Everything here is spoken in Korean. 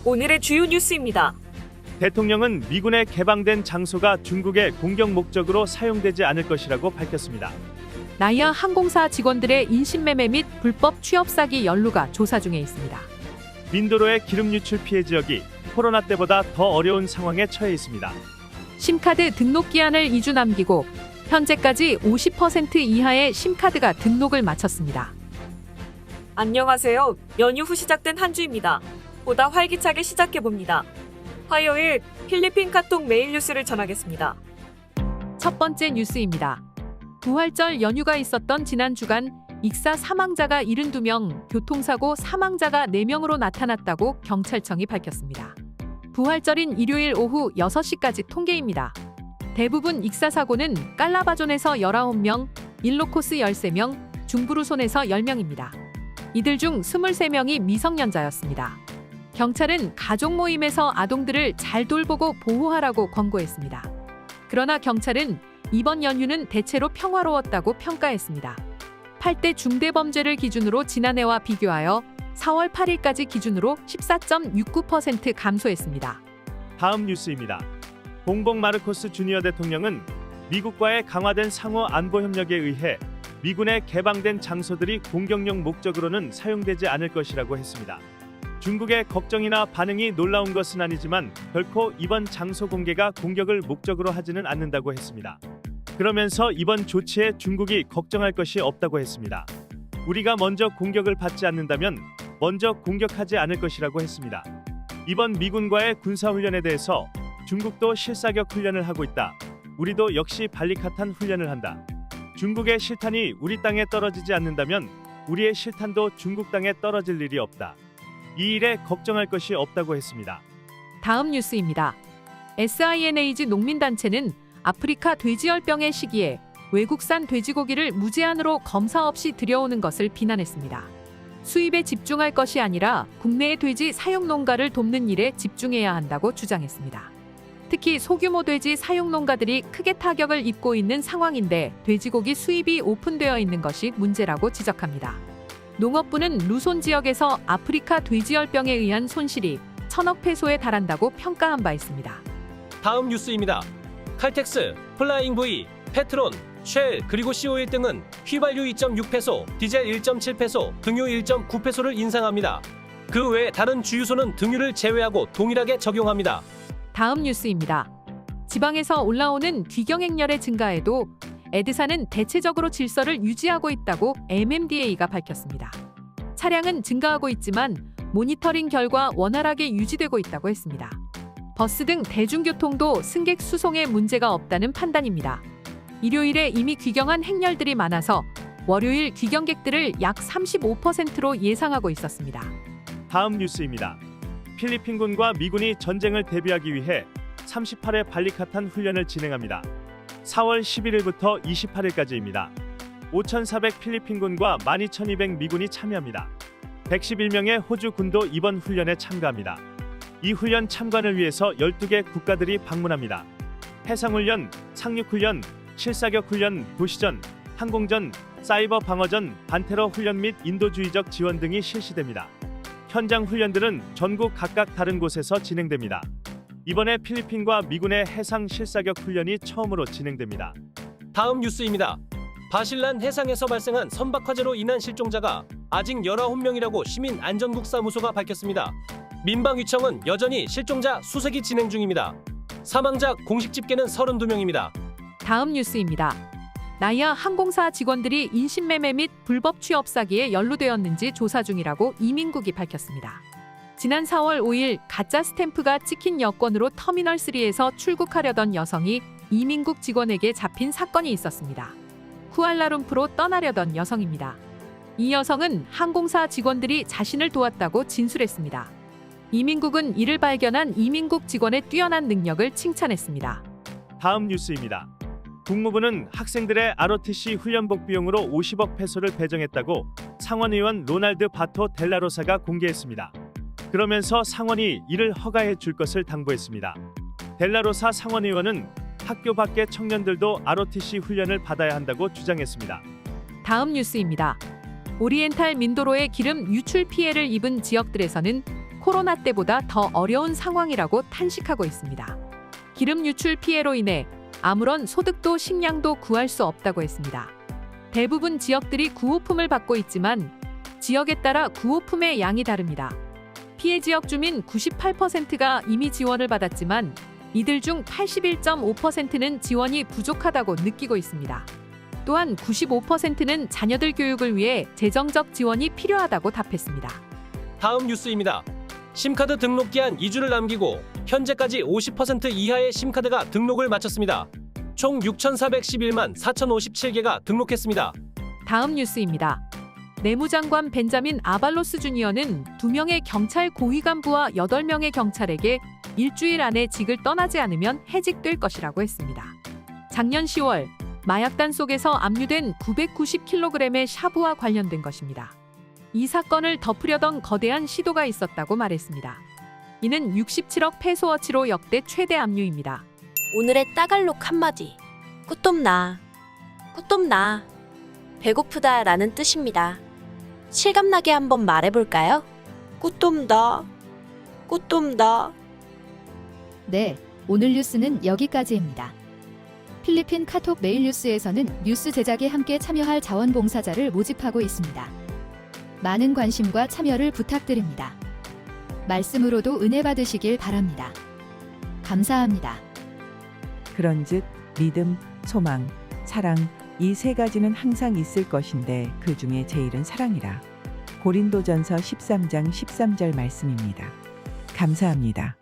오늘의 주요 뉴스입니다. 대통령은 미군의 개방된 장소가 중국의 공격 목적으로 사용되지 않을 것이라고 밝혔습니다. 나이아 항공사 직원들의 인신매매 및 불법 취업 사기 연루가 조사 중에 있습니다. 민도로의 기름 유출 피해 지역이 코로나 때보다 더 어려운 상황에 처해 있습니다. 심카드 등록 기한을 2주 남기고 현재까지 50% 이하의 심카드가 등록을 마쳤습니다. 안녕하세요. 연휴 후 시작된 한 주입니다. 보다 활기차게 시작해봅니다. 화요일 필리핀 카톡 메일 뉴스를 전하겠습니다. 첫 번째 뉴스입니다. 부활절 연휴가 있었던 지난 주간 익사 사망자가 72명, 교통사고 사망자가 4명으로 나타났다고 경찰청이 밝혔습니다. 부활절인 일요일 오후 6시까지 통계입니다. 대부분 익사 사고는 깔라바존에서 19명, 일로코스 13명, 중부루손에서 10명입니다. 이들 중 23명이 미성년자였습니다. 경찰은 가족 모임에서 아동들을 잘 돌보고 보호하라고 권고했습니다. 그러나 경찰은 이번 연휴는 대체로 평화로웠다고 평가했습니다. 8대 중대범죄를 기준으로 지난해와 비교하여 4월 8일까지 기준으로 14.69% 감소했습니다. 다음 뉴스입니다. 봉봉 마르코스 주니어 대통령은 미국과의 강화된 상호 안보 협력에 의해 미군의 개방된 장소들이 공격용 목적으로는 사용되지 않을 것이라고 했습니다. 중국의 걱정이나 반응이 놀라운 것은 아니지만 결코 이번 장소 공개가 공격을 목적으로 하지는 않는다고 했습니다. 그러면서 이번 조치에 중국이 걱정할 것이 없다고 했습니다. 우리가 먼저 공격을 받지 않는다면 먼저 공격하지 않을 것이라고 했습니다. 이번 미군과의 군사훈련에 대해서 중국도 실사격 훈련을 하고 있다. 우리도 역시 발리카탄 훈련을 한다. 중국의 실탄이 우리 땅에 떨어지지 않는다면 우리의 실탄도 중국 땅에 떨어질 일이 없다. 이 일에 걱정할 것이 없다고 했습니다. 다음 뉴스입니다. SINAG 농민단체는 아프리카 돼지열병의 시기에 외국산 돼지고기를 무제한으로 검사 없이 들여오는 것을 비난했습니다. 수입에 집중할 것이 아니라 국내의 돼지 사육 농가를 돕는 일에 집중해야 한다고 주장했습니다. 특히 소규모 돼지 사육 농가들이 크게 타격을 입고 있는 상황인데 돼지고기 수입이 오픈되어 있는 것이 문제라고 지적합니다. 농업부는 루손 지역에서 아프리카 돼지열병에 의한 손실이 1,000억 페소에 달한다고 평가한 바 있습니다. 다음 뉴스입니다. 칼텍스, 플라잉 V, 페트론, 쉘 그리고 CO1 등은 휘발유 2.6페소, 디젤 1.7페소, 등유 1.9페소를 인상합니다. 그 외 다른 주유소는 등유를 제외하고 동일하게 적용합니다. 다음 뉴스입니다. 지방에서 올라오는 귀경행렬의 증가에도 에드사는 대체적으로 질서를 유지하고 있다고 MMDA가 밝혔습니다. 차량은 증가하고 있지만 모니터링 결과 원활하게 유지되고 있다고 했습니다. 버스 등 대중교통도 승객 수송에 문제가 없다는 판단입니다. 일요일에 이미 귀경한 행렬들이 많아서 월요일 귀경객들을 약 35%로 예상하고 있었습니다. 다음 뉴스입니다. 필리핀군과 미군이 전쟁을 대비하기 위해 38회 발리카탄 훈련을 진행합니다. 4월 11일부터 28일까지입니다. 5,400 필리핀군과 12,200 미군이 참여합니다. 111명의 호주 군도 이번 훈련에 참가합니다. 이 훈련 참관을 위해서 12개 국가들이 방문합니다. 해상훈련, 상륙훈련, 실사격 훈련, 도시전, 항공전, 사이버 방어전, 반테러 훈련 및 인도주의적 지원 등이 실시됩니다. 현장 훈련들은 전국 각각 다른 곳에서 진행됩니다. 이번에 필리핀과 미군의 해상 실사격 훈련이 처음으로 진행됩니다. 다음 뉴스입니다. 바실란 해상에서 발생한 선박 화재로 인한 실종자가 아직 19명이라고 시민안전국사무소가 밝혔습니다. 민방위청은 여전히 실종자 수색이 진행 중입니다. 사망자 공식 집계는 32명입니다. 다음 뉴스입니다. 나이아 항공사 직원들이 인신매매 및 불법 취업 사기에 연루되었는지 조사 중이라고 이민국이 밝혔습니다. 지난 4월 5일 가짜 스탬프가 찍힌 여권으로 터미널 3에서 출국하려던 여성이 이민국 직원에게 잡힌 사건이 있었습니다. 쿠알라룸푸르로 떠나려던 여성입니다. 이 여성은 항공사 직원들이 자신을 도왔다고 진술했습니다. 이민국은 이를 발견한 이민국 직원의 뛰어난 능력을 칭찬했습니다. 다음 뉴스입니다. 국무부는 학생들의 ROTC 훈련복 비용으로 50억 페소를 배정했다고 상원의원 로날드 바토 델라로사가 공개했습니다. 그러면서 상원이 이를 허가해 줄 것을 당부했습니다. 델라로사 상원의원은 학교 밖의 청년들도 ROTC 훈련을 받아야 한다고 주장했습니다. 다음 뉴스입니다. 오리엔탈 민도로의 기름 유출 피해를 입은 지역들에서는 코로나 때보다 더 어려운 상황이라고 탄식하고 있습니다. 기름 유출 피해로 인해 아무런 소득도 식량도 구할 수 없다고 했습니다. 대부분 지역들이 구호품을 받고 있지만 지역에 따라 구호품의 양이 다릅니다. 피해 지역 주민 98%가 이미 지원을 받았지만 이들 중 81.5%는 지원이 부족하다고 느끼고 있습니다. 또한 95%는 자녀들 교육을 위해 재정적 지원이 필요하다고 답했습니다. 다음 뉴스입니다. 심카드 등록 기한 2주를 남기고 현재까지 50% 이하의 심카드가 등록을 마쳤습니다. 총 6,411만 4,057개가 등록했습니다. 다음 뉴스입니다. 내무장관 벤자민 아발로스 주니어는 2명의 경찰 고위 간부와 8명의 경찰에게 일주일 안에 직을 떠나지 않으면 해직될 것이라고 했습니다. 작년 10월 마약단 속에서 압류된 990kg의 샤브와 관련된 것입니다. 이 사건을 덮으려던 거대한 시도가 있었다고 말했습니다. 이는 67억 페소어치로 역대 최대 압류입니다. 오늘의 따갈록 한마디. 꾸똠나. 꾸똠나. 배고프다 라는 뜻입니다. 실감나게 한번 말해볼까요? 꾸똠다. 꾸똠다. 네, 오늘 뉴스는 여기까지입니다. 필리핀 카톡 메일 뉴스에서는 뉴스 제작에 함께 참여할 자원봉사자를 모집하고 있습니다. 많은 관심과 참여를 부탁드립니다. 말씀으로도 은혜 받으시길 바랍니다. 감사합니다. 그런즉 믿음, 소망, 사랑 이 세 가지는 항상 있을 것인데 그 중에 제일은 사랑이라. 고린도전서 13장 13절 말씀입니다. 감사합니다.